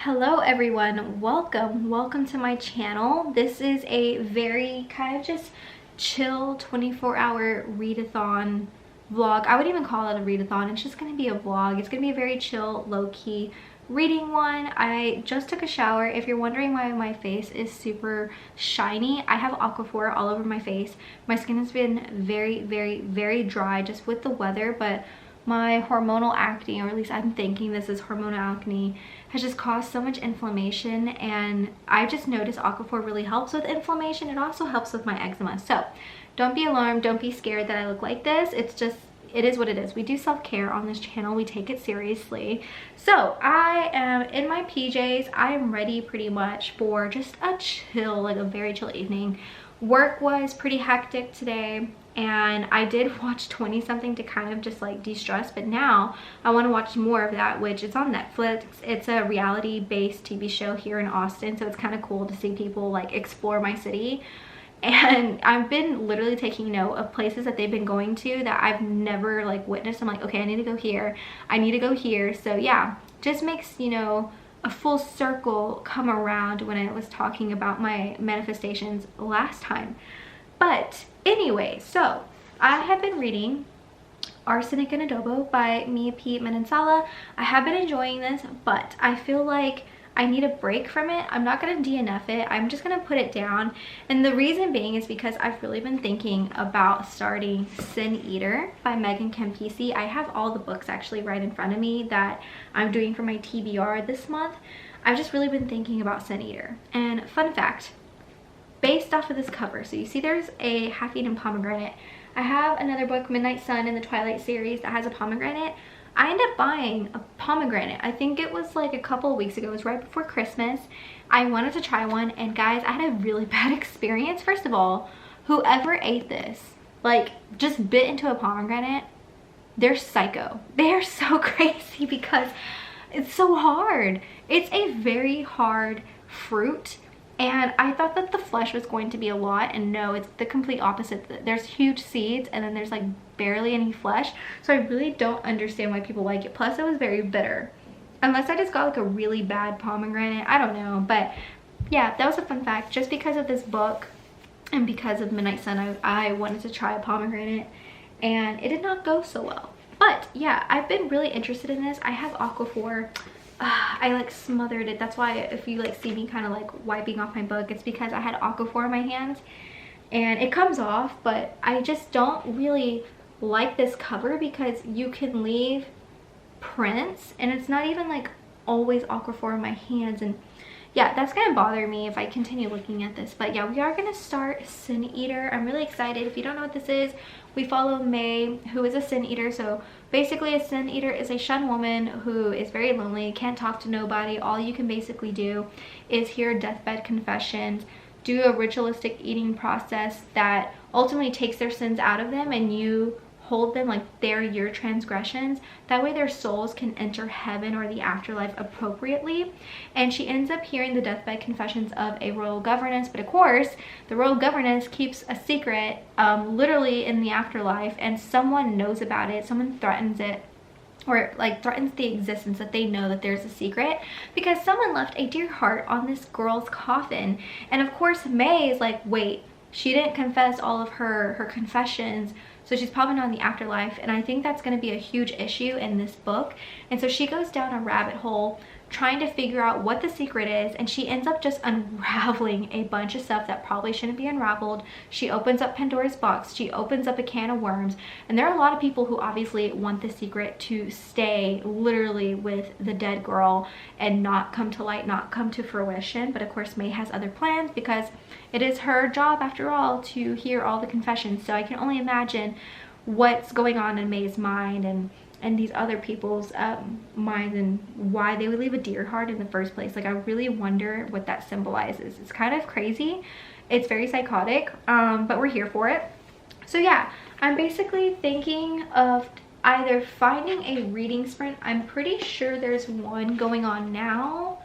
Hello everyone, welcome to my channel. This is a very kind of just chill 24-hour readathon vlog. I would even call it a readathon. It's just going to be a vlog. It's going to be a very chill, low-key reading one. I just took a shower. If you're wondering why my face is super shiny, I have aquaphor all over my face. My skin has been very dry just with the weather, but my hormonal acne, or at least I'm thinking this is hormonal acne, has just caused so much inflammation, and I just noticed aquaphor really helps with inflammation. It also helps with my eczema. So don't be alarmed, don't be scared that I look like this. It's just, it is what it is. We do self-care on this channel. We take it seriously. So I am in my PJs. I am ready pretty much for just a chill, like a very chill evening. Work was pretty hectic today, and I did watch 20 something to kind of just like de-stress, but now I want to watch more of that, which is on Netflix. It's a reality based TV show here in Austin, so it's kind of cool to see people like explore my city. And I've been literally taking note of places that they've been going to that I've never like witnessed. I'm like, okay, I need to go here, I need to go here. So yeah, just makes, you know, a full circle come around when I was talking about my manifestations last time. But anyway, so I have been reading Arsenic and Adobo by Mia P. Manansala. I have been enjoying this, but I feel like I need a break from it. I'm not going to DNF it. I'm just going to put it down. And the reason being is because I've really been thinking about starting Sin Eater by Megan Campisi. I have all the books actually right in front of me that I'm doing for my TBR this month. I've just really been thinking about Sin Eater. And fun fact, based off of this cover, so you see there's a half-eaten pomegranate. I have another book, Midnight Sun in the Twilight series, that has a pomegranate. I ended up buying a pomegranate. I think it was like a couple of weeks ago. It was right before Christmas. I wanted to try one, and guys, I had a really bad experience. First of all, whoever ate this, like just bit into a pomegranate, they're psycho. They are so crazy because it's so hard. It's a very hard fruit. And I thought that the flesh was going to be a lot, and no, it's the complete opposite. There's huge seeds, and then there's like barely any flesh. So I really don't understand why people like it. Plus it was very bitter. Unless I just got like a really bad pomegranate, I don't know. But yeah, that was a fun fact. Just because of this book and because of Midnight Sun, I wanted to try a pomegranate, and it did not go so well. But yeah, I've been really interested in this. I have aquaphor. I like smothered it. That's why if you like see me kind of like wiping off my book, it's because I had aquaphor in my hands and it comes off. But I just don't really like this cover because you can leave prints, and it's not even like always aquaphor in my hands. And yeah, that's gonna bother me if I continue looking at this. But yeah, we are gonna start Sin Eater. I'm really excited. If you don't know what this is, we follow May, who is a Sin Eater. So basically a Sin Eater is a shunned woman who is very lonely, can't talk to nobody. All you can basically do is hear deathbed confessions, do a ritualistic eating process that ultimately takes their sins out of them, and you hold them like they're your transgressions. That way their souls can enter heaven or the afterlife appropriately. And she ends up hearing the deathbed confessions of a royal governess, but of course the royal governess keeps a secret literally in the afterlife, and someone knows about it. Someone threatens it, or like threatens the existence, that they know that there's a secret because someone left a dear heart on this girl's coffin. And of course May is like, wait, she didn't confess all of her confessions, so she's probably not in the afterlife. And I think that's going to be a huge issue in this book. And so she goes down a rabbit hole trying to figure out what the secret is, and she ends up just unraveling a bunch of stuff that probably shouldn't be unraveled. She opens up Pandora's box, she opens up a can of worms, and there are a lot of people who obviously want the secret to stay literally with the dead girl and not come to light, not come to fruition. But of course May has other plans because it is her job after all to hear all the confessions. So I can only imagine what's going on in May's mind and these other people's minds, and why they would leave a deer heart in the first place. Like, I really wonder what that symbolizes. It's kind of crazy. It's very psychotic, but we're here for it. So yeah, I'm basically thinking of either finding a reading sprint. I'm pretty sure there's one going on now,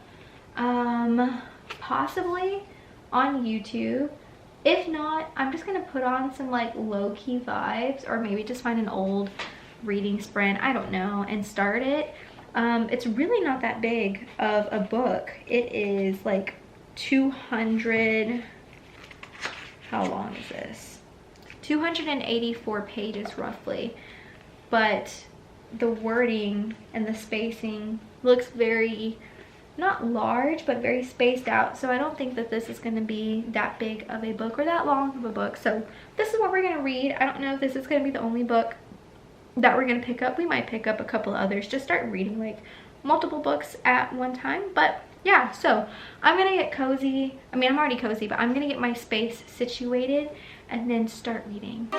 possibly on YouTube. If not, I'm just gonna put on some like low-key vibes, or maybe just find an old reading sprint, I don't know, and start it. It's really not that big of a book. It is like 200, how long is this? 284 pages roughly, but the wording and the spacing looks very, not large, but very spaced out. So I don't think that this is going to be that big of a book or that long of a book. So this is what we're going to read. I don't know if this is going to be the only book that we're going to pick up. We might pick up a couple others, just start reading like multiple books at one time. But yeah, so I'm going to get cozy. I mean, I'm already cozy, but I'm going to get my space situated and then start reading.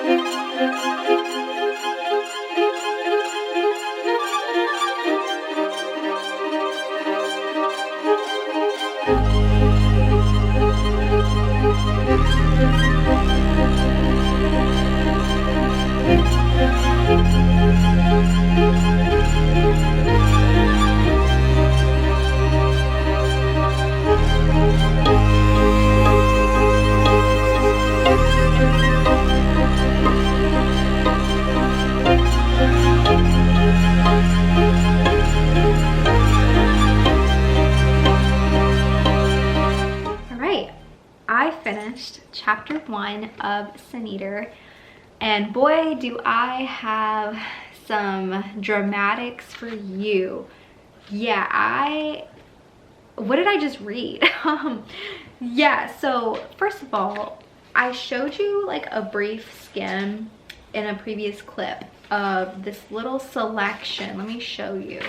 Chapter 1 of Sin Eater, and boy do I have some dramatics for you. Yeah, what did I just read? Yeah, so first of all, I showed you like a brief skim in a previous clip of this little selection. Let me show you.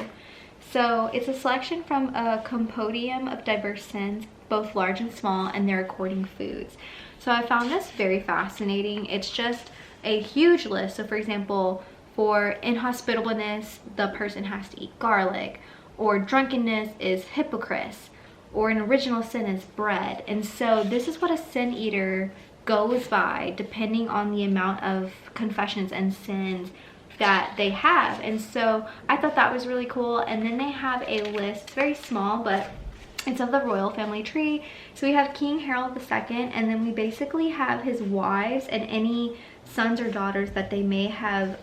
So it's a selection from a compendium of diverse sins, both large and small, and their according foods. So I found this very fascinating. It's just a huge list. So for example, for inhospitableness, the person has to eat garlic, or drunkenness is hypocrites, or an original sin is bread. And so this is what a sin eater goes by depending on the amount of confessions and sins that they have. And so I thought that was really cool. And then they have a list, it's very small, but it's of the royal family tree. So we have King Harold II, and then we basically have his wives and any sons or daughters that they may have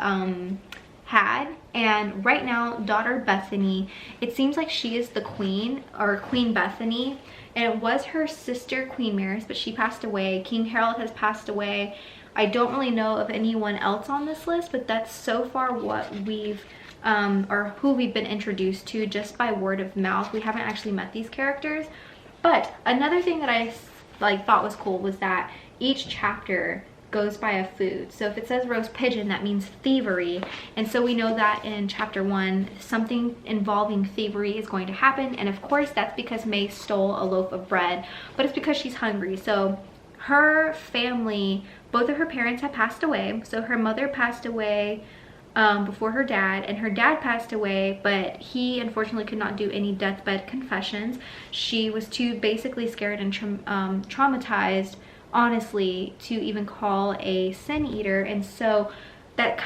had. And right now, daughter Bethany, it seems like she is the queen, or Queen Bethany, and it was her sister Queen Maris, but she passed away. King Harold has passed away. I don't really know of anyone else on this list, but that's so far what we've or who we've been introduced to just by word of mouth. We haven't actually met these characters. But another thing that I thought was cool was that each chapter goes by a food. So if it says roast pigeon, that means thievery. And so we know that in chapter 1, something involving thievery is going to happen. And of course, that's because May stole a loaf of bread, but it's because she's hungry. So her family, both of her parents have passed away. So her mother passed away before her dad, and her dad passed away, but he unfortunately could not do any deathbed confessions. She was too basically scared and traumatized, honestly, to even call a sin eater. And so that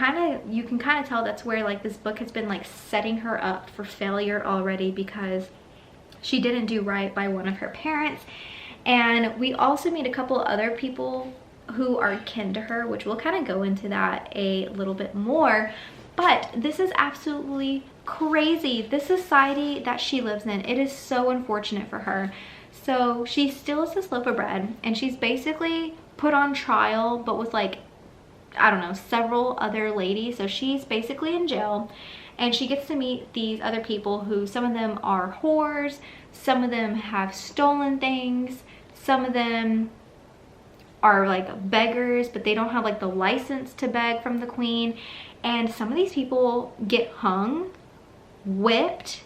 you can kind of tell that's where like this book has been like setting her up for failure already, because she didn't do right by one of her parents. And we also meet a couple other people who are kin to her, which we'll kind of go into that a little bit more. But this is absolutely crazy, this society that she lives in. It is so unfortunate for her. So she steals this loaf of bread, and she's basically put on trial, but with like, I don't know, several other ladies. So she's basically in jail, and she gets to meet these other people who, some of them are whores, some of them have stolen things, some of them are like beggars, but they don't have like the license to beg from the queen. And some of these people get hung, whipped,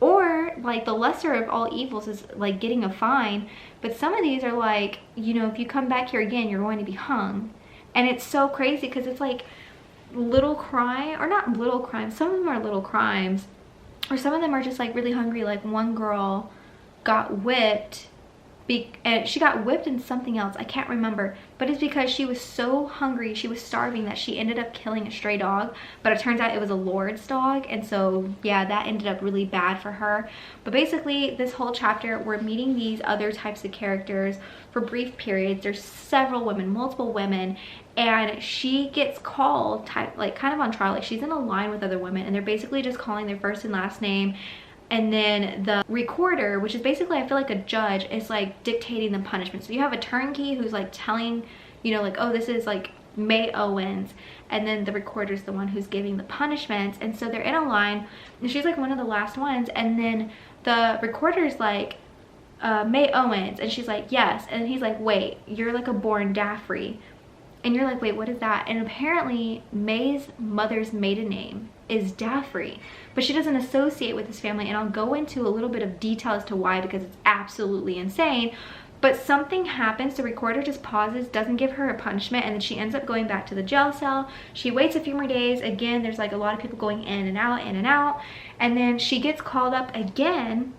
or like the lesser of all evils is like getting a fine. But some of these are like, you know, if you come back here again, you're going to be hung. And it's so crazy because it's like little crime, or not little crimes, some of them are little crimes, or some of them are just like really hungry. Like one girl got whipped and she got whipped in something else, I can't remember, but it's because she was so hungry, she was starving, that she ended up killing a stray dog. But it turns out it was a lord's dog, and so yeah, that ended up really bad for her. But basically this whole chapter, we're meeting these other types of characters for brief periods. There's several women, multiple women, and she gets called like kind of on trial. Like she's in a line with other women, and they're basically just calling their first and last name. And then the recorder, which is basically, I feel like a judge, is like dictating the punishment. So you have a turnkey who's like telling, you know, like, oh, this is like May Owens. And then the recorder is the one who's giving the punishments. And so they're in a line, and she's like one of the last ones. And then the recorder's like, May Owens. And she's like, yes. And he's like, wait, you're like a born Daffrey. And you're like, wait, what is that? And apparently May's mother's maiden name is Daffrey, but she doesn't associate with this family. And I'll go into a little bit of detail as to why, because it's absolutely insane. But something happens, the recorder just pauses, doesn't give her a punishment, and then she ends up going back to the jail cell. She waits a few more days. Again, there's like a lot of people going in and out, in and out. And then she gets called up again.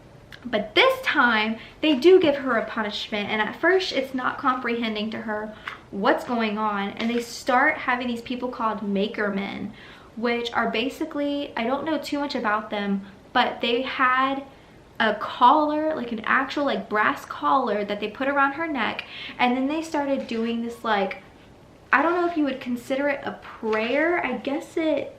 But this time they do give her a punishment, and at first it's not comprehending to her what's going on. And they start having these people called makermen, which are basically, I don't know too much about them, but they had a collar, like an actual like brass collar that they put around her neck. And then they started doing this, like, I don't know if you would consider it a prayer. I guess it,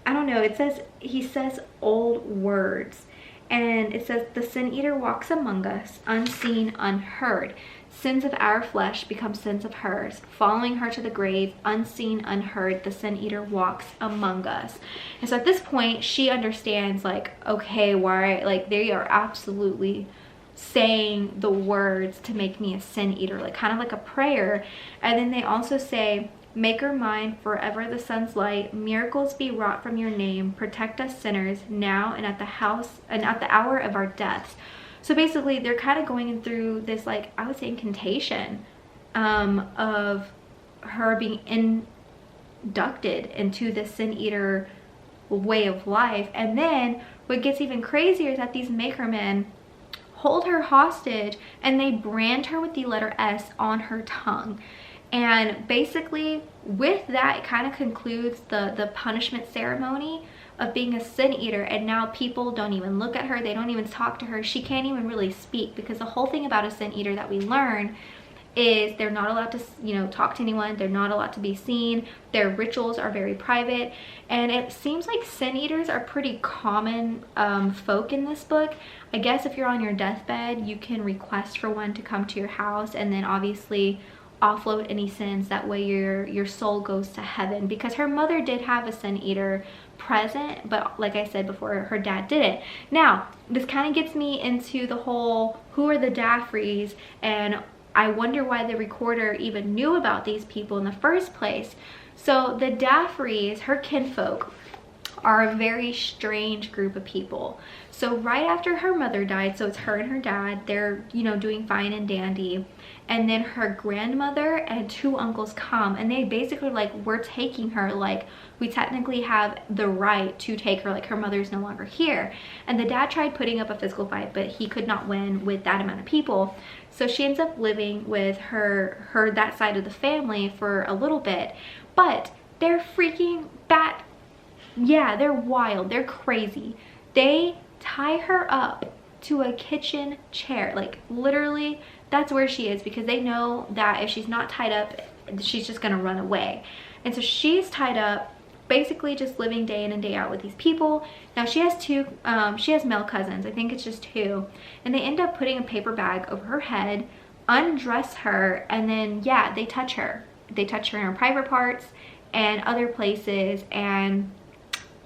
I don't know, it says, he says old words. And it says, the sin eater walks among us, unseen, unheard. Sins of our flesh become sins of hers. Following her to the grave, unseen, unheard, the sin eater walks among us. And so at this point, she understands, like, okay, why, like, they are absolutely saying the words to make me a sin eater, like kind of like a prayer. And then they also say, make her mine forever the sun's light, miracles be wrought from your name, protect us sinners now and at the house and at the hour of our deaths. So basically they're kind of going through this, like, I would say incantation of her being inducted into the sin eater way of life. And then what gets even crazier is that these makermen hold her hostage and they brand her with the letter S on her tongue. And basically with that, it kind of concludes the punishment ceremony of being a sin eater. And now people don't even look at her, they don't even talk to her, she can't even really speak, because the whole thing about a sin eater that we learn is they're not allowed to, you know, talk to anyone, they're not allowed to be seen, their rituals are very private. And it seems like sin eaters are pretty common folk in this book. I guess if you're on your deathbed, you can request for one to come to your house, and then obviously offload any sins. That way your soul goes to heaven, because her mother did have a sin eater present, but like I said before, her dad didn't. Now this kind of gets me into the whole, who are the Daffreys, and I wonder why the recorder even knew about these people in the first place. So the Daffreys, her kinfolk, are a very strange group of people. So right after her mother died, so it's her and her dad, they're, you know, doing fine and dandy. And then her grandmother and two uncles come, and they basically like, we're taking her, like, we technically have the right to take her, like her mother's no longer here. And the dad tried putting up a physical fight, but he could not win with that amount of people. So she ends up living with her that side of the family for a little bit. But they're freaking bat, yeah, they're wild, they're crazy. They tie her up to a kitchen chair, like literally that's where she is, because they know that if she's not tied up, she's just gonna run away. And so she's tied up, basically just living day in and day out with these people. Now she has she has male cousins, I think it's just two, and they end up putting a paper bag over her head, undress her, and then yeah, they touch her in her private parts and other places. And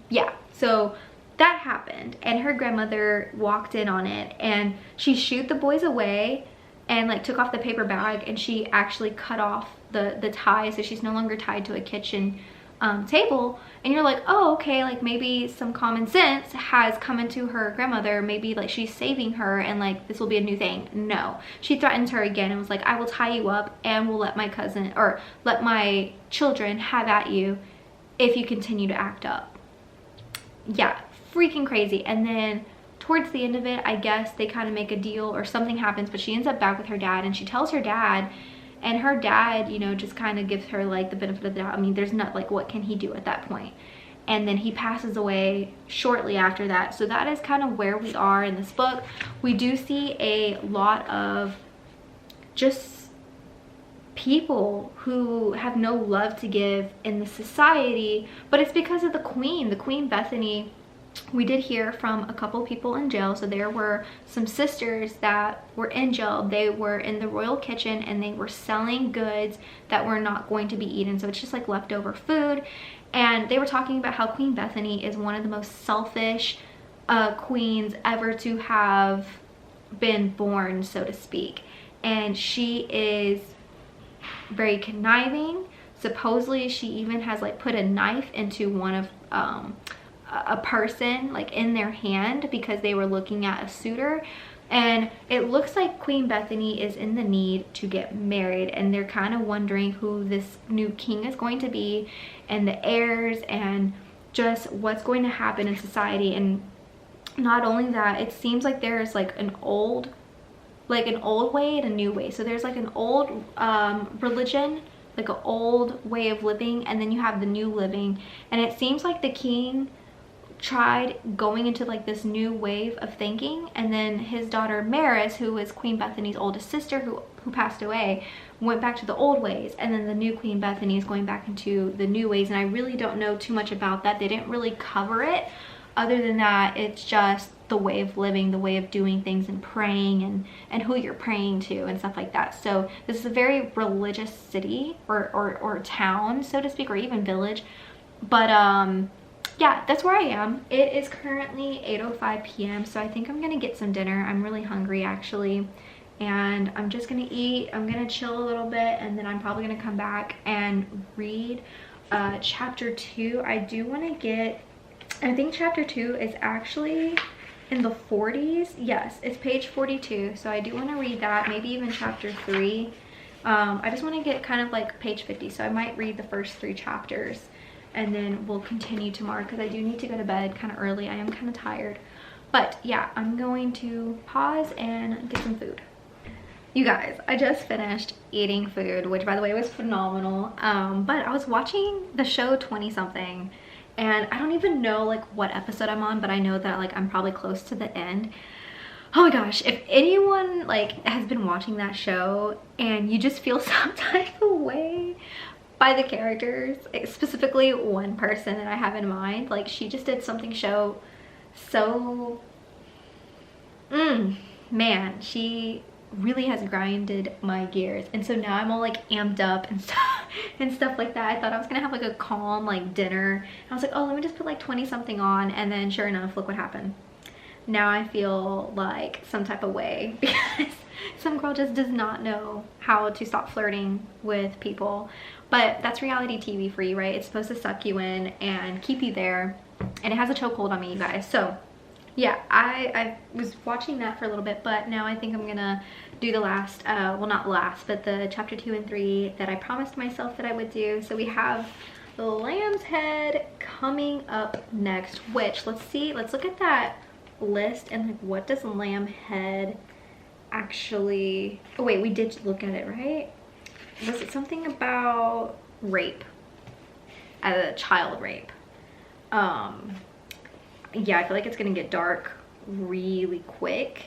yeah, so that happened, and her grandmother walked in on it, and she shooed the boys away and like took off the paper bag, and she actually cut off the tie, so she's no longer tied to a kitchen table. And you're like, oh, okay, like maybe some common sense has come into her grandmother, maybe like she's saving her and like this will be a new thing. No, she threatens her again and was like, I will tie you up and will let my cousin, or let my children have at you if you continue to act up. Yeah, freaking crazy. And then towards the end of it, I guess they kind of make a deal or something happens, but she ends up back with her dad, and she tells her dad, and her dad, you know, just kind of gives her like the benefit of the doubt. I mean, there's not like, what can he do at that point? And then he passes away shortly after that. So that is kind of where we are in this book. We do see a lot of just people who have no love to give in the society, but it's because of the Queen Bethany. We did hear from a couple people in jail. So there were some sisters that were in jail. They were in the royal kitchen and they were selling goods that were not going to be eaten. So it's just like leftover food. And they were talking about how Queen Bethany is one of the most selfish queens ever to have been born, so to speak. And she is very conniving. Supposedly she even has like put a knife into one of a person, like in their hand, because they were looking at a suitor. And it looks like Queen Bethany is in the need to get married, and they're kind of wondering who this new king is going to be and the heirs and just what's going to happen in society. And not only that, it seems like there's like an old way and a new way. So there's like an old religion, like an old way of living, and then you have the new living. And it seems like the king tried going into like this new wave of thinking, and then his daughter Maris, who is Queen Bethany's oldest sister, who passed away, went back to the old ways, and then the new Queen Bethany is going back into the new ways. And I really don't know too much about that. They didn't really cover it. Other than that, it's just the way of living, the way of doing things, and praying, and who you're praying to and stuff like that. So this is a very religious city or town, so to speak, or even village. But yeah, that's where I am. It is currently 8:05 p.m. so I think I'm gonna get some dinner. I'm really hungry actually, and I'm just gonna eat. I'm gonna chill a little bit, and then I'm probably gonna come back and read chapter 2. I do want to get, I think chapter 2 is actually in the 40s. Yes, it's page 42, so I do want to read that, maybe even chapter 3. I just want to get kind of like page 50, so I might read the first 3 chapters, and then we'll continue tomorrow because I do need to go to bed kind of early. I am kind of tired. But yeah, I'm going to pause and get some food. You guys, I just finished eating food, which by the way was phenomenal. But I was watching the show 20 something, and I don't even know like what episode I'm on, but I know that like I'm probably close to the end. Oh my gosh, if anyone like has been watching that show and you just feel some type of way by the characters, specifically one person that I have in mind, like she just did something so man, she really has grinded my gears, and so now I'm all like amped up and stuff like that. I thought I was gonna have like a calm like dinner, and I was like, oh, let me just put like 20 something on, and then sure enough, look what happened. Now I feel like some type of way because some girl just does not know how to stop flirting with people. But that's reality TV for you, right? It's supposed to suck you in and keep you there, and it has a chokehold on me, you guys. So yeah, I was watching that for a little bit, but now I think I'm gonna do the last, well not last, but the chapter 2 and 3 that I promised myself that I would do. So we have the Lamb's Head coming up next, which let's look at that list and like what does Lamb Head actually, oh wait, we did look at it, right? Was it something about rape, child rape? Yeah, I feel like it's gonna get dark really quick,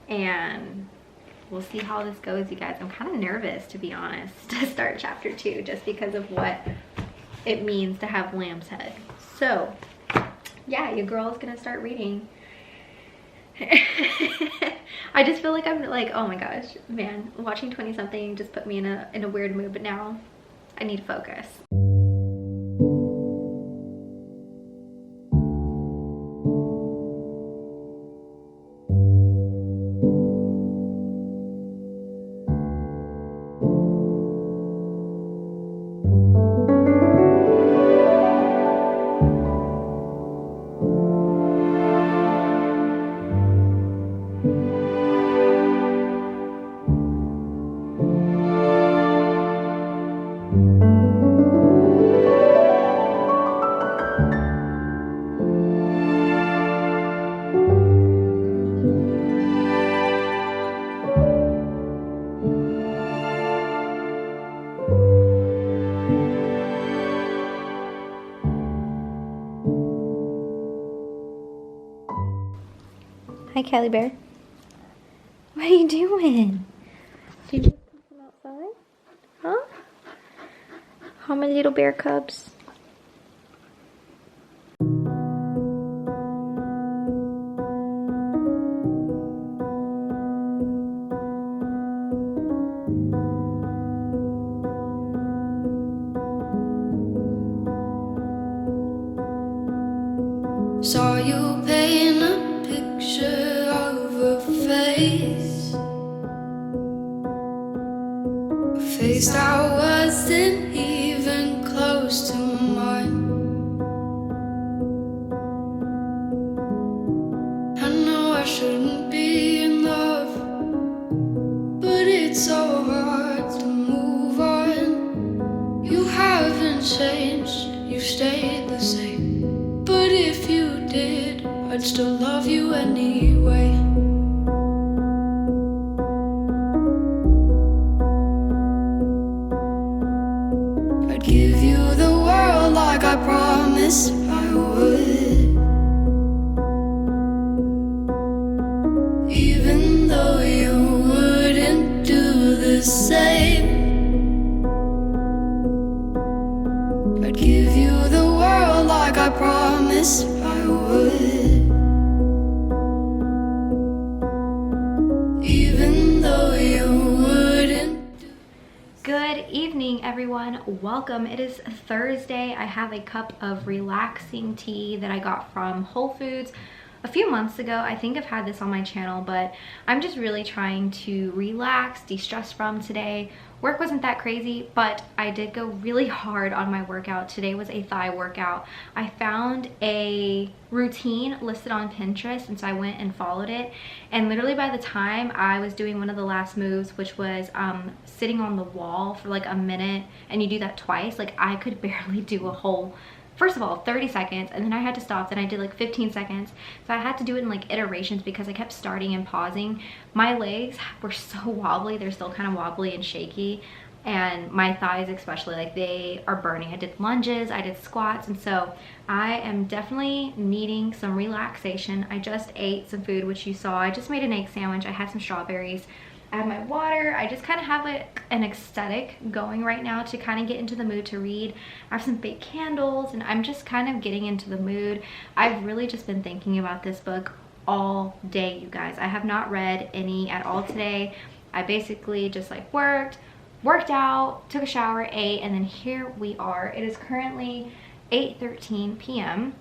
and we'll see how this goes, you guys. I'm kind of nervous, to be honest, to start chapter 2 just because of what it means to have Lamb's Head. So yeah, your girl is gonna start reading. I just feel like I'm like, oh my gosh, man, watching 20 something just put me in a weird mood, but now I need to focus. Kelly Bear. What are you doing? Did you come outside? Huh? How many little bear cubs? Saw you paint a picture of a face, a face that wasn't even close to mine. I know I shouldn't be in love, but it's so hard to move on. You haven't changed, you stayed the same. But if you did, I'd still love you anyway. I'd give you the world like I promised I would, even though you wouldn't do the same. I'd give you the world like I promised I would, even though you wouldn't. Good evening, everyone. Welcome. It is Thursday. I have a cup of relaxing tea that I got from Whole Foods a few months ago. I think I've had this on my channel, but I'm just really trying to relax, de-stress from today. Work wasn't that crazy, but I did go really hard on my workout. Today was a thigh workout. I found a routine listed on Pinterest, and so I went and followed it. And literally by the time I was doing one of the last moves, which was sitting on the wall for like a minute, and you do that twice, like I could barely do a whole, first of all, 30 seconds, and then I had to stop. Then I did like 15 seconds. So I had to do it in like iterations because I kept starting and pausing. My legs were so wobbly. They're still kind of wobbly and shaky. And my thighs especially, like they are burning. I did lunges, I did squats, and so I am definitely needing some relaxation. I just ate some food, which you saw. I just made an egg sandwich. I had some strawberries. I have my water. I just kind of have an aesthetic going right now to kind of get into the mood to read. I have some fake candles, and I'm just kind of getting into the mood. I've really just been thinking about this book all day, you guys. I have not read any at all today. I basically just like worked out, took a shower, ate, and then here we are. It is currently 8:13 p.m.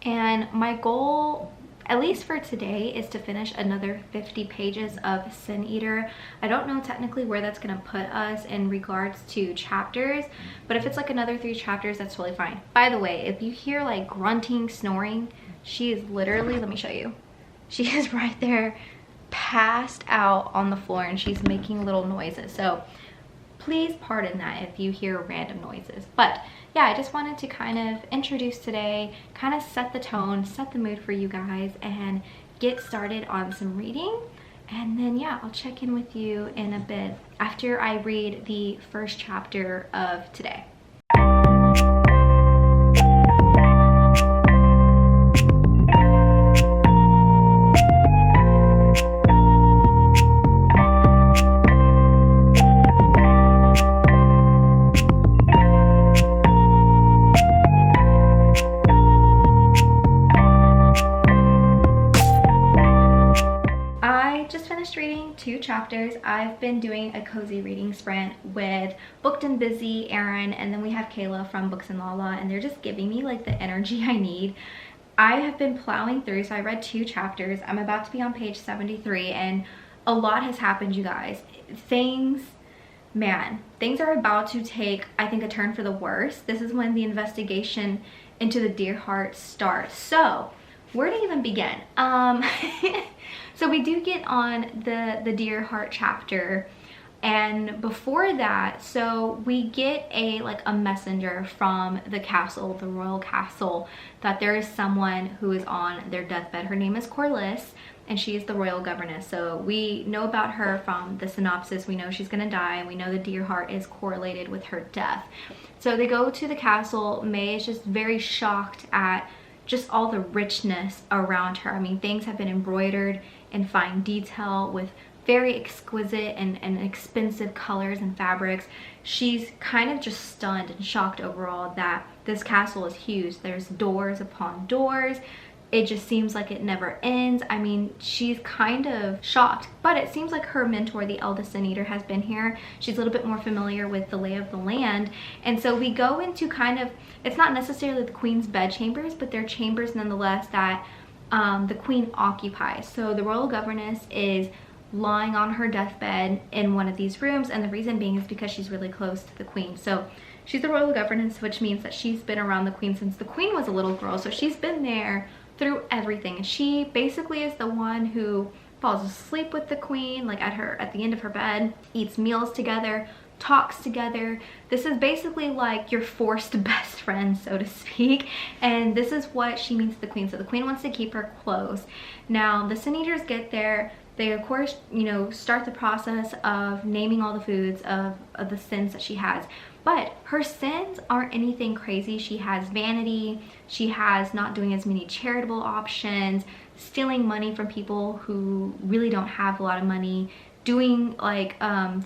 and my goal, at least for today, is to finish another 50 pages of Sin Eater. I don't know technically where that's gonna put us in regards to chapters, but if it's like another 3 chapters, that's totally fine. By the way, if you hear like grunting, snoring, she is literally, let me show you. She is right there passed out on the floor, and she's making little noises. So please pardon that if you hear random noises. But yeah, I just wanted to kind of introduce today, kind of set the tone, set the mood for you guys, and get started on some reading. And then yeah, I'll check in with you in a bit after I read the first chapter of today. Reading 2 chapters. I've been doing a cozy reading sprint with Booked and Busy, Erin, and then we have Kayla from Books and Lala, and they're just giving me like the energy I need. I have been plowing through, so I read 2 chapters. I'm about to be on page 73, and a lot has happened, you guys. Things are about to take, I think, a turn for the worse. This is when the investigation into the Dear Heart starts. So where to even begin? So we do get on the Dear Heart chapter, and before that, so we get a messenger from the castle, the royal castle, that there is someone who is on their deathbed. Her name is Corliss, and she is the royal governess. So we know about her from the synopsis. We know she's gonna die, and we know the Dear Heart is correlated with her death. So they go to the castle. May is just very shocked at just all the richness around her. I mean, things have been embroidered in fine detail with very exquisite and expensive colors and fabrics. She's kind of just stunned and shocked overall that this castle is huge. There's doors upon doors. It just seems like it never ends. I mean, she's kind of shocked, but it seems like her mentor, the eldest Sin Eater, has been here. She's a little bit more familiar with the lay of the land. And so we go into kind of, it's not necessarily the queen's bed chambers, but they're chambers nonetheless that the queen occupies. So the royal governess is lying on her deathbed in one of these rooms, and the reason being is because she's really close to the queen. So she's the royal governess, which means that she's been around the queen since the queen was a little girl. So she's been there through everything. She basically is the one who falls asleep with the queen, like at the end of her bed, eats meals together, talks together. This is basically like your forced best friend, so to speak. And this is what she means to the queen. So the queen wants to keep her close. Now the Sin Eaters get there. They of course, you know, start the process of naming all the foods of the sins that she has. But her sins aren't anything crazy. She has vanity. She has not doing as many charitable options, stealing money from people who really don't have a lot of money, doing like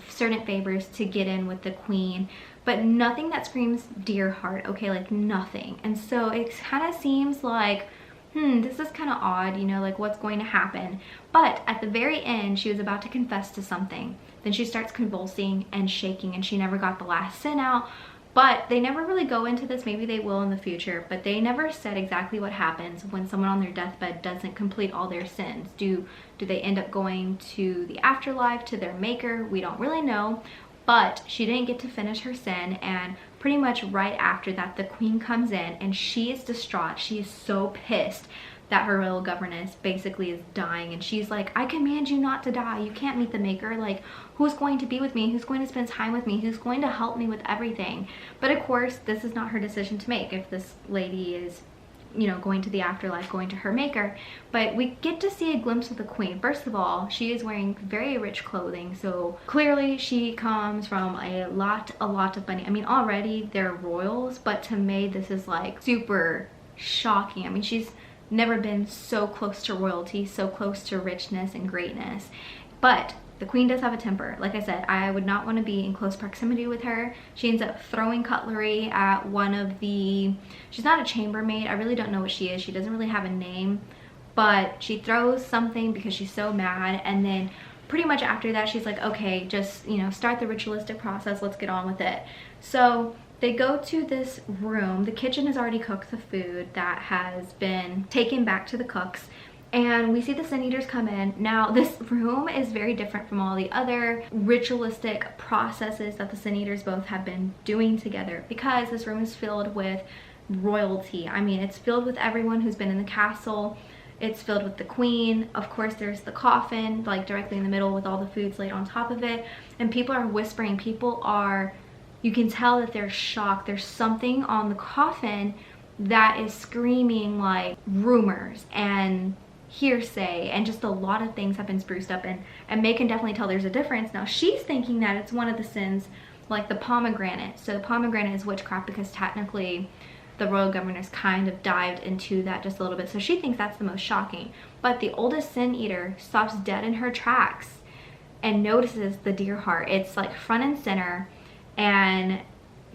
certain favors to get in with the queen, but nothing that screams dear heart, okay, like nothing. And so it kind of seems like, this is kind of odd, you know, like what's going to happen. But at the very end, she was about to confess to something. Then she starts convulsing and shaking, and she never got the last sin out. But they never really go into this. Maybe they will in the future, but they never said exactly what happens when someone on their deathbed doesn't complete all their sins. Do they end up going to the afterlife, to their maker? We don't really know. But she didn't get to finish her sin, and pretty much right after that, the queen comes in and she is distraught. She is so pissed that her royal governess basically is dying, and she's like, I command you not to die. You can't meet the maker. Like, who's going to be with me? Who's going to spend time with me? Who's going to help me with everything? But of course, this is not her decision to make if this lady is, you know, going to the afterlife, going to her maker. But we get to see a glimpse of the queen. First of all, she is wearing very rich clothing, so clearly she comes from a lot of money. I mean, already they're royals, but to me this is like super shocking. I mean, she's never been so close to royalty, so close to richness and greatness. But the queen does have a temper. Like I said, I would not want to be in close proximity with her. She ends up throwing cutlery at one of the, she's not a chambermaid. I really don't know what she is. She doesn't really have a name, but she throws something because she's so mad. And then pretty much after that, she's like, okay, just, you know, start the ritualistic process. Let's get on with it. So they go to this room. The kitchen has already cooked the food that has been taken back to the cooks. And we see the Sin Eaters come in. Now, this room is very different from all the other ritualistic processes that the Sin Eaters both have been doing together, because this room is filled with royalty. I mean, it's filled with everyone who's been in the castle. It's filled with the queen. Of course, there's the coffin, like directly in the middle with all the foods laid on top of it. And people are whispering. People are, you can tell that they're shocked. There's something on the coffin that is screaming like rumors and hearsay, and just a lot of things have been spruced up, and May can definitely tell there's a difference. Now she's thinking that it's one of the sins, like the pomegranate. So the pomegranate is witchcraft, because technically the royal governess kind of dived into that just a little bit. So she thinks that's the most shocking. But the oldest Sin Eater stops dead in her tracks and notices the deer heart. It's like front and center, and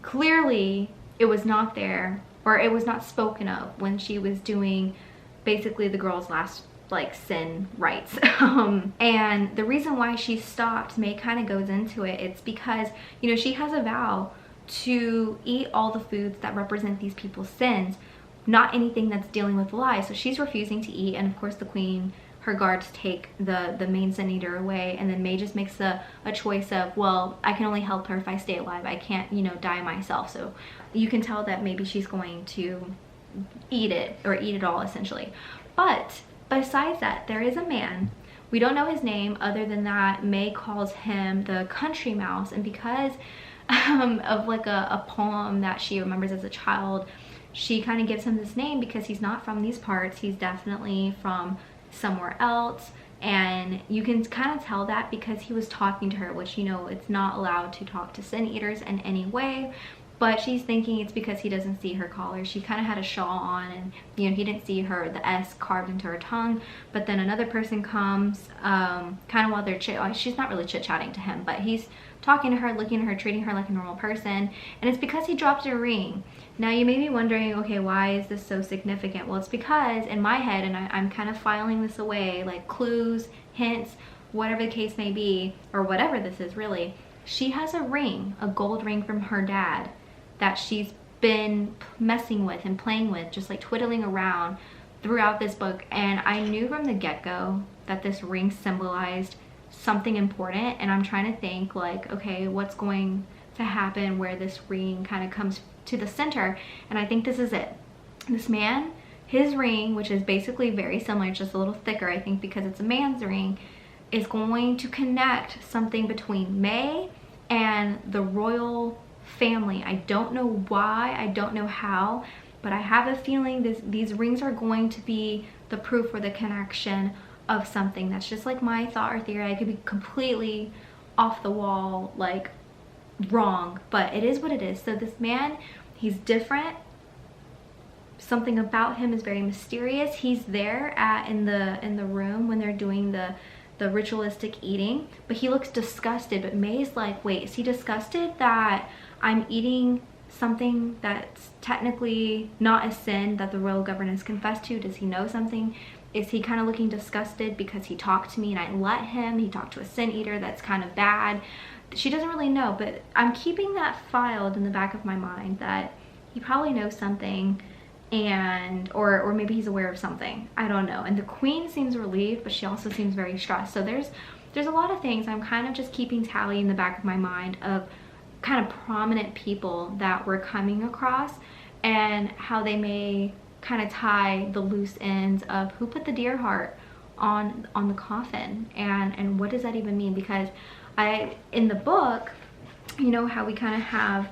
clearly it was not there, or it was not spoken of when she was doing basically the girl's last like sin rites. And the reason why she stopped, May kind of goes into it, it's because, you know, she has a vow to eat all the foods that represent these people's sins, not anything that's dealing with lies. So she's refusing to eat, and of course the queen, her guards take the main Sin Eater away, and then May just makes a choice of, well, I can only help her if I stay alive. I can't, you know, die myself. So you can tell that maybe she's going to eat it, or eat it all essentially. But besides that, there is a man. We don't know his name other than that May calls him the country mouse, and because of like a poem that she remembers as a child, she kind of gives him this name because he's not from these parts. He's definitely from somewhere else, and you can kind of tell that because he was talking to her, which, you know, it's not allowed to talk to Sin Eaters in any way. but she's thinking it's because he doesn't see her collar. She kind of had a shawl on, and you know, he didn't see her, the S carved into her tongue. But then another person comes, kind of while they're she's not really chit-chatting to him, but he's talking to her, looking at her, treating her like a normal person, and it's because he dropped a ring. Now you may be wondering, okay, why is this so significant? Well, it's because in my head, and I'm kind of filing this away, like clues, hints, whatever the case may be, or whatever this is really, she has a ring, a gold ring from her dad, that she's been messing with and playing with, just like twiddling around throughout this book. And I knew from the get-go that this ring symbolized something important, and I'm trying to think like, okay, what's going to happen where this ring kind of comes to the center. And I think this is it. This man, his ring, which is basically very similar, just a little thicker, I think because it's a man's ring, is going to connect something between May and the royal family. I don't know why, I don't know how, but I have a feeling these rings are going to be the proof or the connection of something. That's just like my thought or theory. I could be completely off the wall, like wrong, but it is what it is. So this man, he's different. Something about him is very mysterious. He's there in the room when they're doing the ritualistic eating, but he looks disgusted. But May's like, wait, is he disgusted that I'm eating something that's technically not a sin that the royal governess confessed to? Does he know something? Is he kind of looking disgusted because he talked to me and I let him? He talked to a sin eater that's kind of bad. She doesn't really know, but I'm keeping that filed in the back of my mind that he probably knows something, and or maybe he's aware of something. I don't know. And the queen seems relieved, but she also seems very stressed. So there's a lot of things I'm kind of just keeping tally in the back of my mind of kind of prominent people that we're coming across, and how they may kind of tie the loose ends of who put the deer heart on the coffin, and what does that even mean? Because in the book, you know how we kind of have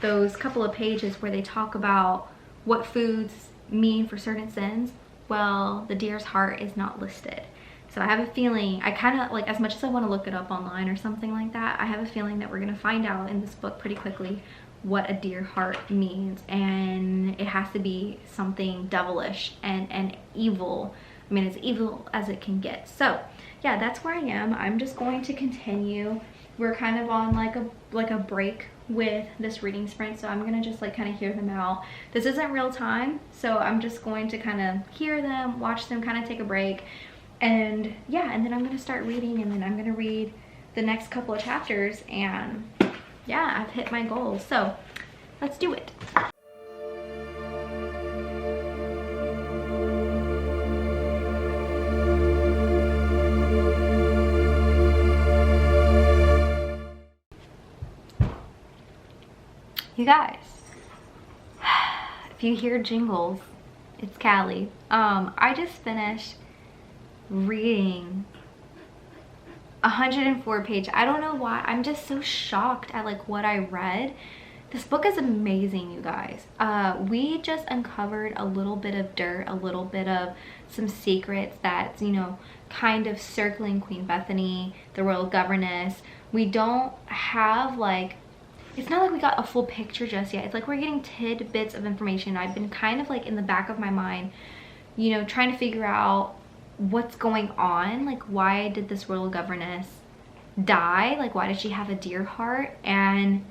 those couple of pages where they talk about what foods mean for certain sins. Well, the deer's heart is not listed. So I have a feeling, I kind of like, as much as I want to look it up online or something like that, I have a feeling that we're going to find out in this book pretty quickly what a deer heart means, and it has to be something devilish and evil. I mean, as evil as it can get. So yeah, that's where I am. I'm just going to continue. We're kind of on like a break with this reading sprint, so I'm gonna just like kind of hear them out. This isn't real time, so I'm just going to kind of hear them, watch them, kind of take a break, and yeah, and then I'm gonna start reading, and then I'm gonna read the next couple of chapters, and yeah, I've hit my goals. So let's do it. You guys, if you hear jingles, it's Callie. I just finished reading 104 page. I don't know why. I'm just so shocked at like what I read. This book is amazing, you guys. We just uncovered a little bit of dirt, a little bit of some secrets that's, you know, kind of circling Queen Bethany, the royal governess. We don't have like, it's not like we got a full picture just yet. It's like we're getting tidbits of information. I've been kind of like in the back of my mind, you know, trying to figure out what's going on. Like, why did this royal governess die? Like, why did she have a deer heart? And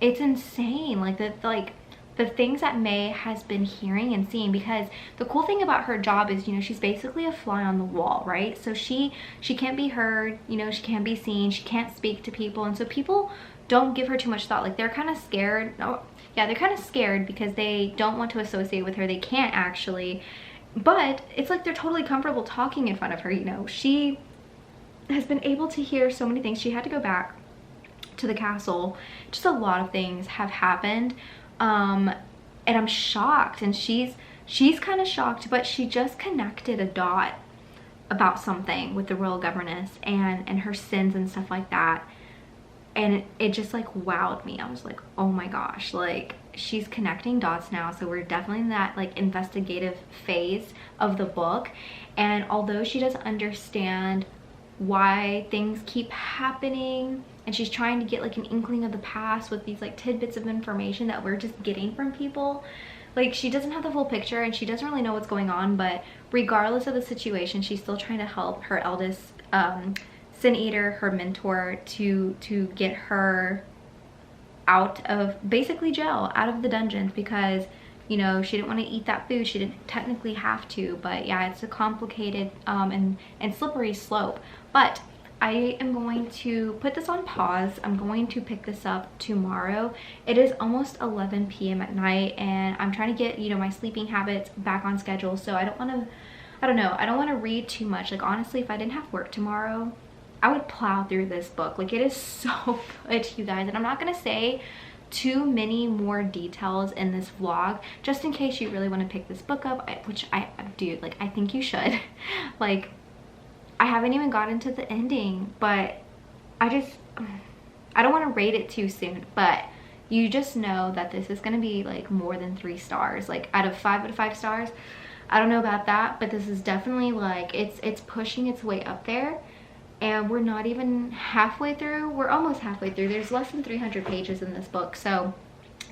it's insane, like the things that May has been hearing and seeing, because the cool thing about her job is, you know, she's basically a fly on the wall, right? So she can't be heard, you know, she can't be seen, she can't speak to people, and so people don't give her too much thought. Like, they're kind of scared. Oh, yeah, they're kind of scared because they don't want to associate with her. They can't actually, but it's like they're totally comfortable talking in front of her. You know, she has been able to hear so many things. She had to go back to the castle. Just a lot of things have happened, and I'm shocked, and she's kind of shocked, but she just connected a dot about something with the royal governess and her sins and stuff like that. And it just like wowed me. I was like, oh my gosh, like she's connecting dots now. So we're definitely in that like investigative phase of the book. And although she doesn't understand why things keep happening, and she's trying to get like an inkling of the past with these like tidbits of information that we're just getting from people. Like, she doesn't have the full picture and she doesn't really know what's going on, but regardless of the situation, she's still trying to help her eldest Sin Eater, her mentor, to get her out of basically jail, out of the dungeons, because, you know, she didn't want to eat that food. She didn't technically have to, but yeah, it's a complicated and slippery slope. But I am going to put this on pause. I'm going to pick this up tomorrow. It is almost 11 p.m. at night, and I'm trying to get, you know, my sleeping habits back on schedule. So I don't want to, I don't know, I don't want to read too much. Like, honestly, if I didn't have work tomorrow, I would plow through this book. Like, it is so good, you guys. And I'm not going to say too many more details in this vlog, just in case you really want to pick this book up, which dude, like, I think you should. Like, I haven't even gotten to the ending, but I don't want to rate it too soon, but you just know that this is going to be like more than 3 stars, like out of 5 stars. I don't know about that, but this is definitely like, it's pushing its way up there, and we're not even halfway through. We're almost halfway through. There's less than 300 pages in this book, so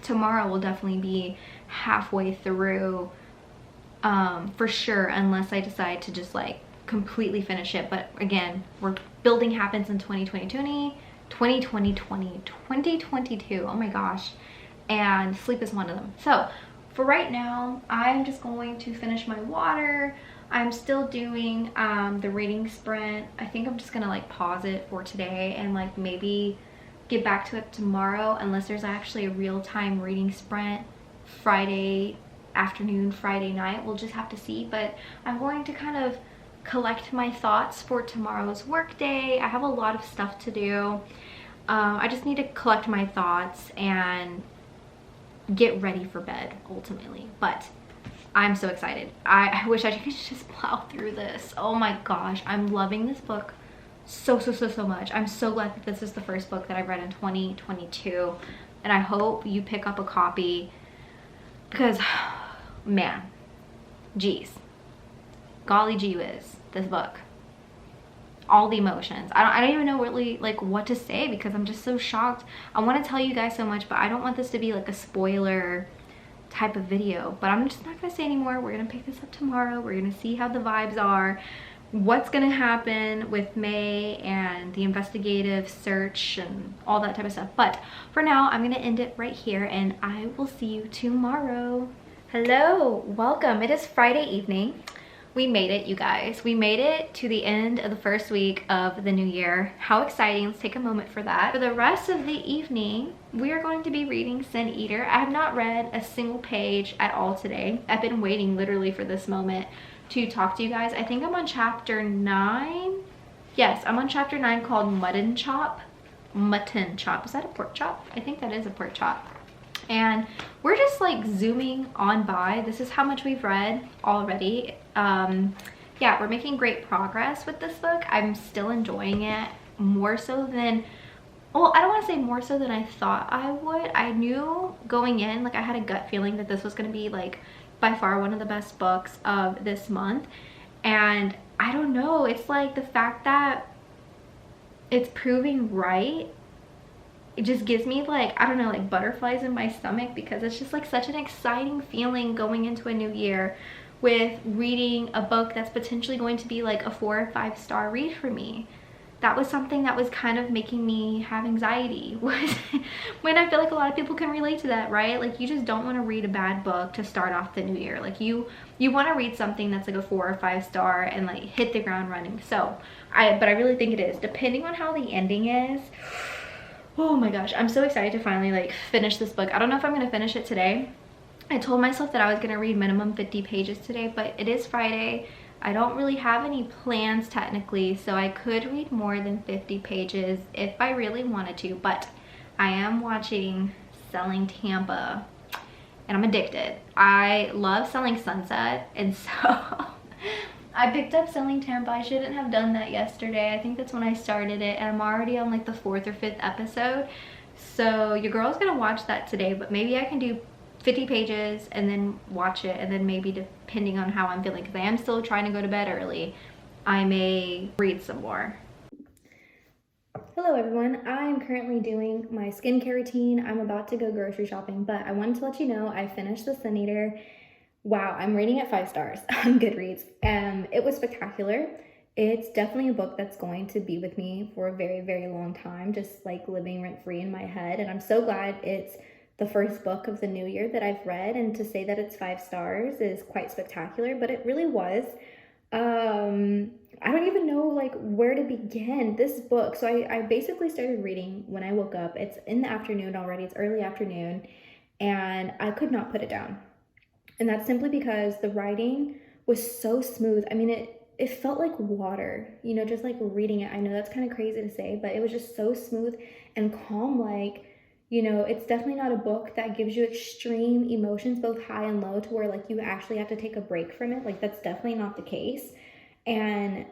tomorrow will definitely be halfway through for sure, unless I decide to just like completely finish it. But again, building happens in 2022. Oh my gosh, and sleep is one of them. So for right now, I'm just going to finish my water. I'm still doing the reading sprint. I think I'm just gonna like pause it for today and like maybe get back to it tomorrow, unless there's actually a real-time reading sprint Friday afternoon, Friday night. We'll just have to see. But I'm going to kind of collect my thoughts for tomorrow's work day. I have a lot of stuff to do. I just need to collect my thoughts and get ready for bed ultimately. But I'm so excited. I wish I could just plow through this. Oh my gosh, I'm loving this book so much. I'm so glad that this is the first book that I've read in 2022, and I hope you pick up a copy, because man, geez, golly gee whiz, this book, all the emotions. I don't even know really like what to say, because I'm just so shocked. I want to tell you guys so much, but I don't want this to be like a spoiler type of video. But I'm just not gonna say anymore. We're gonna pick this up tomorrow. We're gonna see how the vibes are, what's gonna happen with May and the investigative search and all that type of stuff. But for now, I'm gonna end it right here, and I will see you tomorrow. Hello, welcome. It is Friday evening. We made it, you guys. We made it to the end of the first week of the new year. How exciting. Let's take a moment for that. For the rest of the evening, we are going to be reading Sin Eater. I have not read a single page at all today. I've been waiting literally for this moment to talk to you guys. I think I'm on chapter 9. Yes, I'm on chapter 9, called Mutton Chop. Mutton Chop. Is that a pork chop? I think that is a pork chop. And we're just like zooming on by. This is how much we've read already. Yeah, we're making great progress with this book. I'm still enjoying it more so than, well, I don't want to say more so than I thought I would. I knew going in, like, I had a gut feeling that this was going to be like by far one of the best books of this month. And I don't know, it's like the fact that it's proving right, it just gives me like, I don't know, like butterflies in my stomach, because it's just like such an exciting feeling going into a new year with reading a book that's potentially going to be like a 4 or 5 star read for me. That was something that was kind of making me have anxiety, was when I feel like a lot of people can relate to that, right? Like, you just don't want to read a bad book to start off the new year. Like, you want to read something that's like a 4 or 5 star and like hit the ground running. So but I really think it is, depending on how the ending is. Oh my gosh, I'm so excited to finally like finish this book. I don't know if I'm gonna finish it today. I told myself that I was gonna read minimum 50 pages today, but it is Friday. I don't really have any plans technically, so I could read more than 50 pages if I really wanted to, but I am watching Selling Tampa and I'm addicted. I love Selling Sunset, and so I picked up Selling Tampa. I shouldn't have done that yesterday. I think that's when I started it, and I'm already on like the 4th or 5th episode. So your girl's gonna watch that today, but maybe I can do 50 pages and then watch it, and then maybe, depending on how I'm feeling, because I am still trying to go to bed early, I may read some more. Hello everyone, I'm currently doing my skincare routine. I'm about to go grocery shopping, but I wanted to let you know I finished The Sin Eater. Wow, I'm rating it 5 stars on Goodreads. It was spectacular. It's definitely a book that's going to be with me for a very, very long time, just like living rent-free in my head. And I'm so glad it's the first book of the new year that I've read, and to say that it's 5 stars is quite spectacular, but it really was. I don't even know like where to begin this book. So I basically started reading when I woke up. It's in the afternoon already, it's early afternoon, and I could not put it down. And that's simply because the writing was so smooth. I mean, it felt like water, you know, just like reading it. I know that's kind of crazy to say, but it was just so smooth and calm. Like, you know, it's definitely not a book that gives you extreme emotions, both high and low, to where like you actually have to take a break from it. Like, that's definitely not the case. And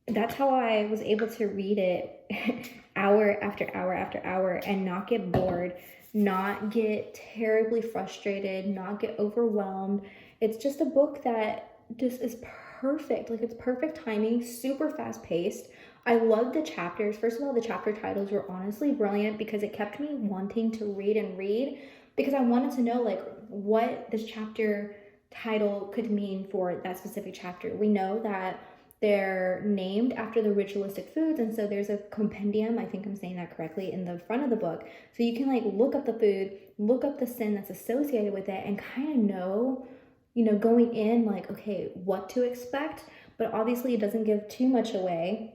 that's how I was able to read it hour after hour after hour and not get bored, not get terribly frustrated, not get overwhelmed. It's just a book that just is perfect. Like, it's perfect timing, super fast paced. I love the chapters. First of all, the chapter titles were honestly brilliant because it kept me wanting to read and read, because I wanted to know like what this chapter title could mean for that specific chapter. We know that they're named after the ritualistic foods, and so there's a compendium, I think I'm saying that correctly, in the front of the book. So you can like look up the food, look up the sin that's associated with it, and kind of know, you know, going in like, okay, what to expect. But obviously it doesn't give too much away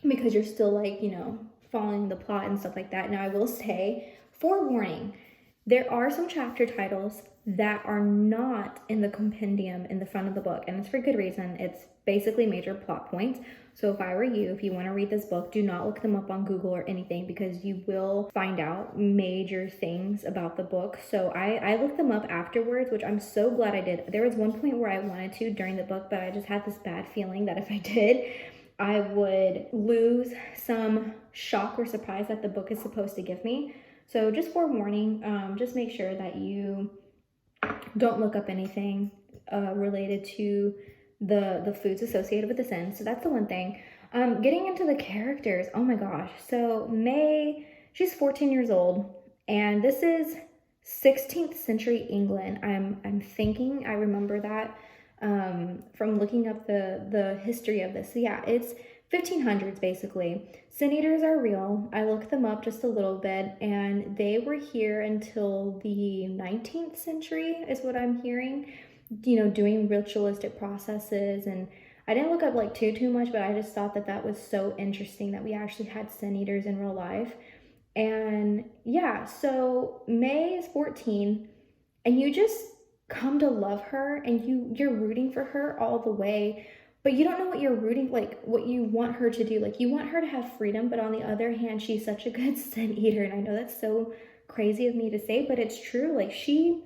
because you're still like, you know, following the plot and stuff like that. Now I will say, forewarning, there are some chapter titles that are not in the compendium in the front of the book, and it's for good reason. It's basically major plot points. So if I were you, if you want to read this book, do not look them up on Google or anything, because you will find out major things about the book. So I looked them up afterwards, which I'm so glad I did. There was one point where I wanted to during the book, but I just had this bad feeling that if I did, I would lose some shock or surprise that the book is supposed to give me. So just forewarning, just make sure that you don't look up anything related to the foods associated with the sin. So that's the one thing. Getting into the characters, oh my gosh. So May, she's 14 years old, and this is 16th century England. I'm thinking I remember that from looking up the history of this. So yeah, it's 1500s basically. Sin eaters are real. I looked them up just a little bit, and they were here until the 19th century is what I'm hearing, you know, doing ritualistic processes. And I didn't look up like too much, but I just thought that that was so interesting that we actually had sin eaters in real life. And yeah, so May is 14, and you just come to love her, and you're rooting for her all the way, but you don't know what you're rooting, like what you want her to do. Like, you want her to have freedom, but on the other hand, she's such a good sin eater. And I know that's so crazy of me to say, but it's true. Like, she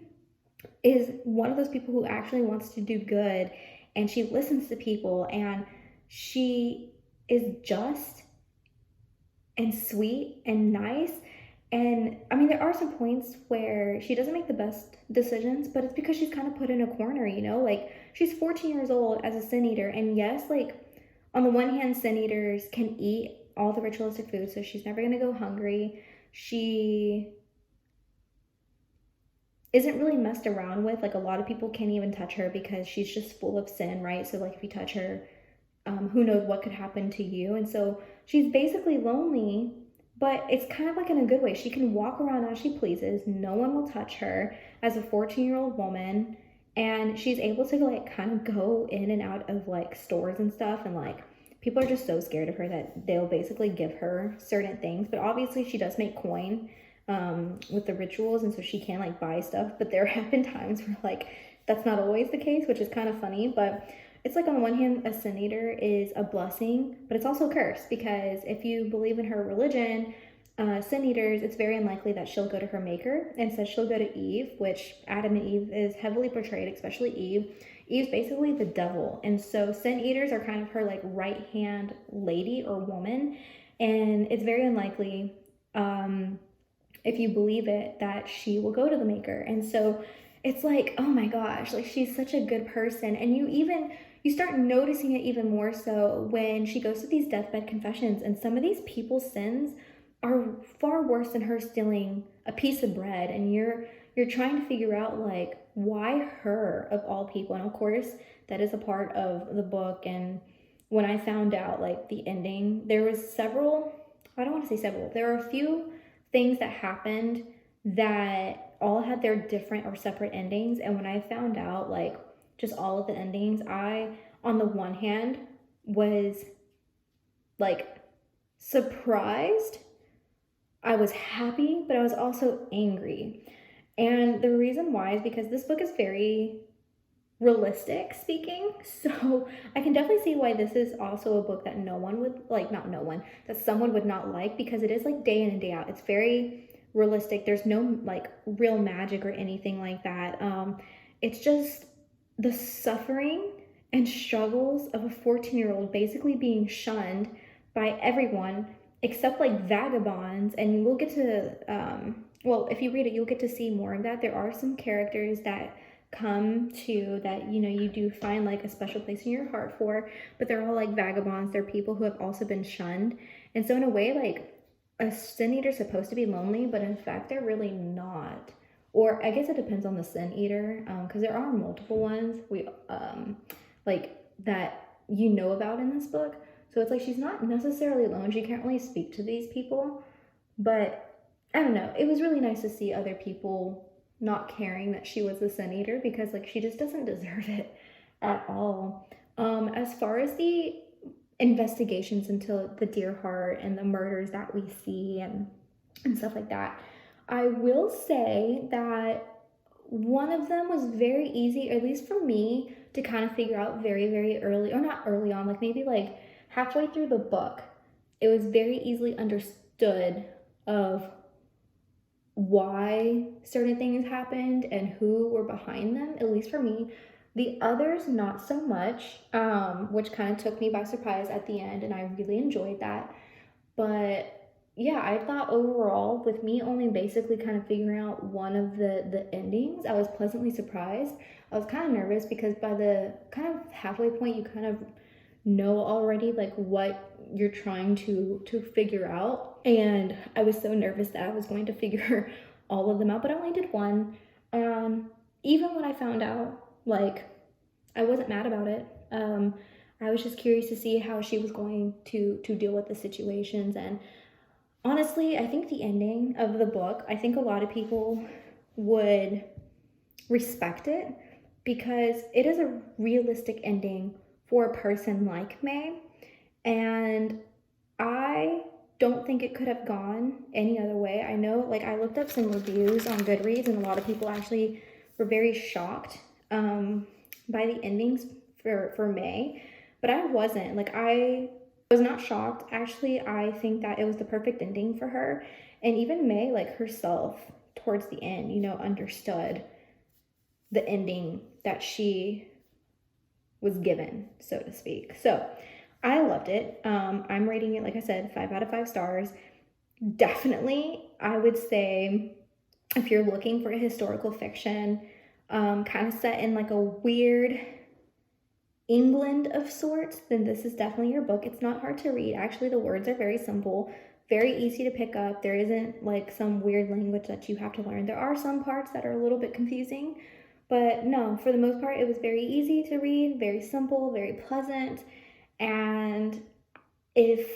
is one of those people who actually wants to do good, and she listens to people, and she is just and sweet and nice. And I mean, there are some points where she doesn't make the best decisions, but it's because she's kind of put in a corner, you know? Like, she's 14 years old as a sin eater, and yes, like, on the one hand, sin eaters can eat all the ritualistic foods, so she's never gonna go hungry. She isn't really messed around with. Like, a lot of people can't even touch her because she's just full of sin, right? So like, if you touch her, who knows what could happen to you. And so she's basically lonely, but it's kind of like in a good way. She can walk around as she pleases. No one will touch her as a 14-year-old woman. And she's able to like kind of go in and out of like stores and stuff. And like, people are just so scared of her that they'll basically give her certain things. But obviously she does make coin with the rituals, and so she can like buy stuff. But there have been times where like that's not always the case, which is kind of funny. But it's like, on the one hand, a sin eater is a blessing, but it's also a curse, because if you believe in her religion, sin eaters, it's very unlikely that she'll go to her maker. And so she'll go to Eve, which Adam and Eve is heavily portrayed, especially Eve. Eve's basically the devil. And so sin eaters are kind of her like right hand lady or woman. And it's very unlikely, if you believe it, that she will go to the maker. And so it's like, oh my gosh, like, she's such a good person. And you start noticing it even more so when she goes to these deathbed confessions, and some of these people's sins are far worse than her stealing a piece of bread. And you're trying to figure out, like, why her of all people? And of course, that is a part of the book. And when I found out, like, the ending, there was several, I don't want to say several, there are a few things that happened that all had their different or separate endings. And when I found out, like, just all of the endings, I, on the one hand, was, like, surprised. I was happy, but I was also angry. And the reason why is because this book is very realistic speaking. So I can definitely see why this is also a book that no one would like, not no one, that someone would not like, because it is like day in and day out. It's very realistic. There's no like real magic or anything like that. It's just the suffering and struggles of a 14-year-old basically being shunned by everyone except like vagabonds. And we'll get to well, if you read it, you'll get to see more of that. There are some characters that come to that, you know, you do find like a special place in your heart for, but they're all like vagabonds. They're people who have also been shunned. And so in a way, like, a sin eater is supposed to be lonely, but in fact they're really not. Or I guess it depends on the sin eater, because there are multiple ones we like that you know about in this book. So it's like she's not necessarily alone. She can't really speak to these people, but I don't know. It was really nice to see other people not caring that she was a sin eater, because like she just doesn't deserve it at all. As far as the investigations into the Deer Heart and the murders that we see and stuff like that, I will say that one of them was very easy, or at least for me, to kind of figure out very, very early, or not early on, like maybe like halfway through the book. It was very easily understood of why certain things happened and who were behind them, at least for me. The others, not so much, which kind of took me by surprise at the end, and I really enjoyed that. But yeah, I thought overall, with me only basically kind of figuring out one of the endings, I was pleasantly surprised. I was kind of nervous because by the kind of halfway point, you kind of know already like what you're trying to figure out, and I was so nervous that I was going to figure all of them out, but I only did one. Even when I found out, like, I wasn't mad about it. I was just curious to see how she was going to deal with the situations. And honestly, I think the ending of the book, I think a lot of people would respect it because it is a realistic ending for a person like May. And I don't think it could have gone any other way. I know, like, I looked up some reviews on Goodreads, and a lot of people actually were very shocked by the endings for May, but I wasn't. Like, I was not shocked. Actually, I think that it was the perfect ending for her. And even May, like, herself towards the end, you know, understood the ending that she was given, so to speak. So I loved it. I'm rating it, like I said, 5 out of 5 stars. Definitely, I would say, if you're looking for a historical fiction, kind of set in like a weird England of sorts, then this is definitely your book. It's not hard to read. Actually, the words are very simple, very easy to pick up. There isn't like some weird language that you have to learn. There are some parts that are a little bit confusing, but no, for the most part, it was very easy to read, very simple, very pleasant. And if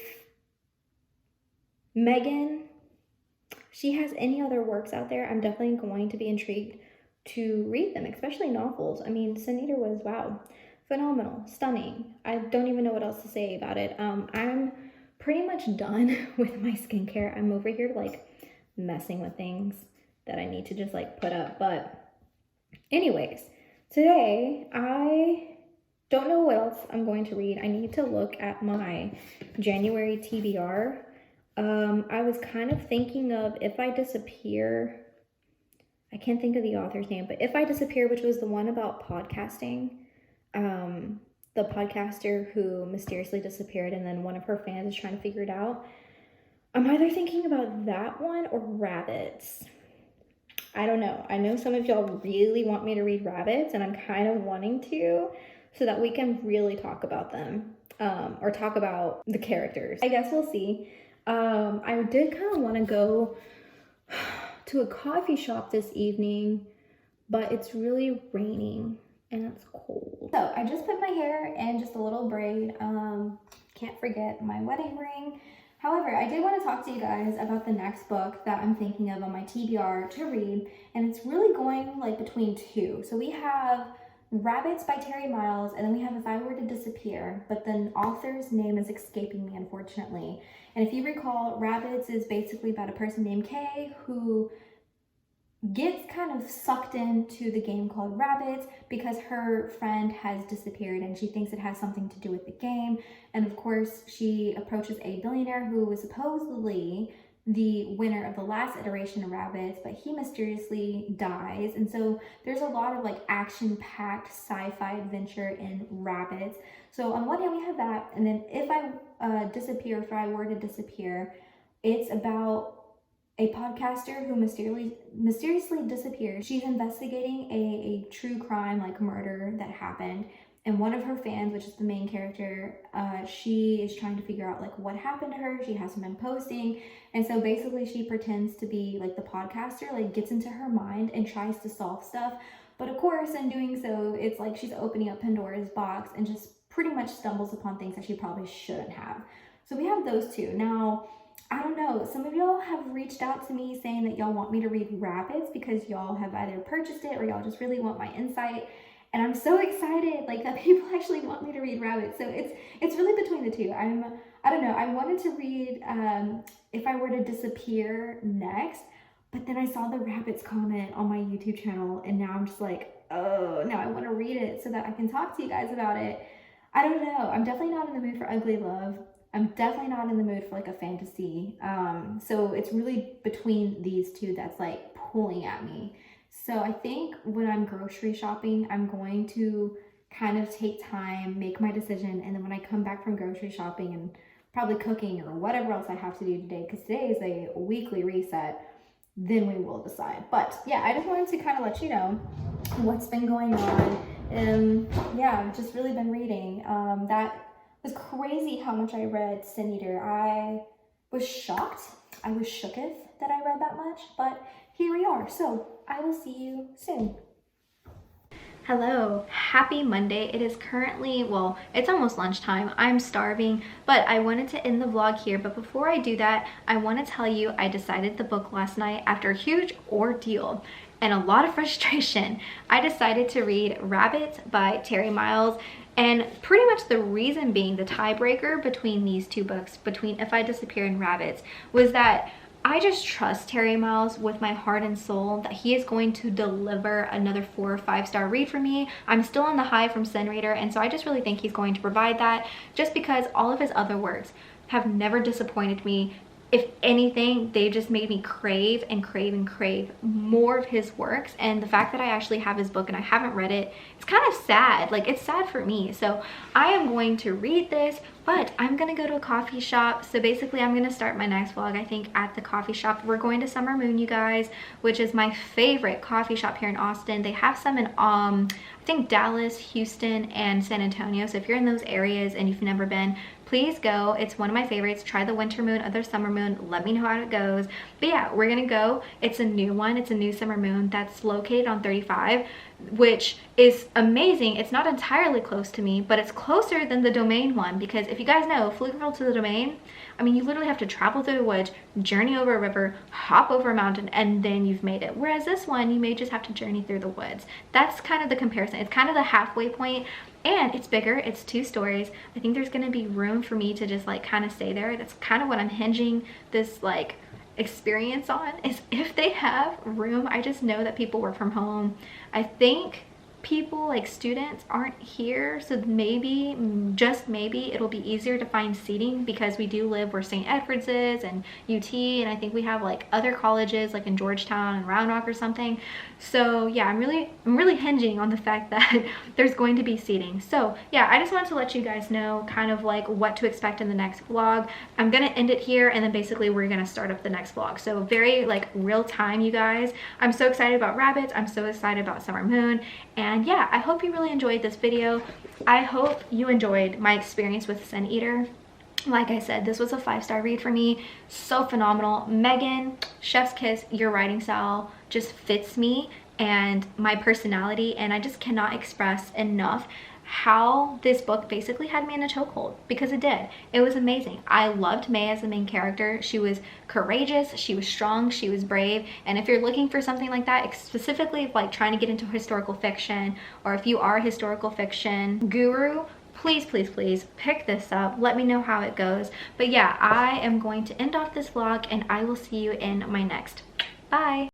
Megan, she has any other works out there, I'm definitely going to be intrigued to read them, especially novels. I mean, Sin Eater was, wow, phenomenal, stunning. I don't even know what else to say about it. I'm pretty much done with my skincare. I'm over here like messing with things that I need to just like put up. But anyways, today I don't know what else I'm going to read. I need to look at my January TBR. I was kind of thinking of If I Disappear. I can't think of the author's name, but If I Disappear, which was the one about podcasting. The podcaster who mysteriously disappeared, and then one of her fans is trying to figure it out. I'm either thinking about that one or Rabbits. I don't know. I know some of y'all really want me to read Rabbits, and I'm kind of wanting to, so that we can really talk about them, or talk about the characters. I guess we'll see. I did kind of want to go to a coffee shop this evening, but it's really raining and it's cold. So I just put my hair in just a little braid. Can't forget my wedding ring. However, I did want to talk to you guys about the next book that I'm thinking of on my TBR to read, and it's really going like between two. So we have Rabbits by Terry Miles, and then we have If I Were to Disappear, but the author's name is escaping me, unfortunately. And if you recall, Rabbits is basically about a person named Kay who gets kind of sucked into the game called Rabbits because her friend has disappeared and she thinks it has something to do with the game. And of course, she approaches a billionaire who was supposedly the winner of the last iteration of Rabbits, but he mysteriously dies. And so there's a lot of like action-packed sci-fi adventure in Rabbits. So on one hand we have that, and then If I Were to Disappear, it's about a podcaster who mysteriously disappeared. She's investigating a true crime, like murder that happened. And one of her fans, which is the main character, she is trying to figure out like what happened to her. She hasn't been posting. And so basically she pretends to be like the podcaster, like gets into her mind and tries to solve stuff. But of course, in doing so, it's like she's opening up Pandora's box and just pretty much stumbles upon things that she probably shouldn't have. So we have those two. Now, I don't know, some of y'all have reached out to me saying that y'all want me to read Rabbits because y'all have either purchased it or y'all just really want my insight. And I'm so excited like that people actually want me to read Rabbits. So it's really between the two. I don't know, I wanted to read If I Were to Disappear next, but then I saw the Rabbits comment on my YouTube channel and now I'm just like, oh, now I want to read it so that I can talk to you guys about it. I don't know, I'm definitely not in the mood for ugly love. I'm definitely not in the mood for like a fantasy. So it's really between these two that's like pulling at me. So I think when I'm grocery shopping, I'm going to kind of take time, make my decision. And then when I come back from grocery shopping and probably cooking or whatever else I have to do today, because today is a weekly reset, then we will decide. But yeah, I just wanted to kind of let you know what's been going on. And yeah, I've just really been reading. That was crazy how much I read Sin Eater. I was shocked. I was shooketh that I read that much, but here we are. So I will see you soon. Hello, happy Monday. It is currently, well, it's almost lunchtime. I'm starving, but I wanted to end the vlog here. But before I do that, I want to tell you I decided the book last night after a huge ordeal and a lot of frustration. I decided to read Rabbits by Terry Miles. And pretty much the reason being, the tiebreaker between these two books, between If I Disappear and Rabbits, was that I just trust Terry Miles with my heart and soul that he is going to deliver another 4 or 5 star read for me. I'm still on the high from Sin Reader, and so I just really think he's going to provide that, just because all of his other works have never disappointed me. If anything, they just made me crave and crave and crave more of his works. And the fact that I actually have his book and I haven't read it, it's kind of sad. Like, it's sad for me. So I am going to read this, but I'm gonna go to a coffee shop. So basically I'm gonna start my next vlog, I think, at the coffee shop. We're going to Summer Moon, you guys, which is my favorite coffee shop here in Austin. They have some in I think Dallas, Houston, and San Antonio. So if you're in those areas and you've never been, please go. It's one of my favorites. Try the Winter Moon or the Summer Moon. Let me know how it goes. But yeah, we're gonna go. It's a new one. It's a new Summer Moon that's located on 35, which is amazing. It's not entirely close to me, but it's closer than the Domain one, because if you guys know, Pflugerville to the Domain, I mean, you literally have to travel through the woods, journey over a river, hop over a mountain, and then you've made it. Whereas this one, you may just have to journey through the woods. That's kind of the comparison. It's kind of the halfway point, and it's bigger. It's 2 stories. I think there's gonna be room for me to just like kind of stay there. That's kind of what I'm hinging this like experience on, is if they have room. I just know that people work from home. I think people like students aren't here, so maybe, just maybe, it'll be easier to find seating, because we do live where St. Edward's is and UT, and I think we have like other colleges like in Georgetown and Round Rock or something. So yeah, I'm really hinging on the fact that there's going to be seating. So yeah, I just wanted to let you guys know kind of like what to expect in the next vlog. I'm gonna end it here, and then basically we're gonna start up the next vlog. So very like real time, you guys. I'm so excited about Rabbits. I'm so excited about Summer Moon. And yeah, I hope you really enjoyed this video. I hope you enjoyed my experience with Sin Eater. Like I said, this was a 5-star read for me. So phenomenal. Megan, chef's kiss. Your writing style just fits me and my personality, and I just cannot express enough how this book basically had me in a chokehold, because it did. It was amazing. I loved May as the main character. She was courageous, she was strong, she was brave, and if you're looking for something like that, specifically like trying to get into historical fiction, or if you are a historical fiction guru, please, please, please pick this up. Let me know how it goes. But yeah, I am going to end off this vlog, and I will see you in my next. Bye.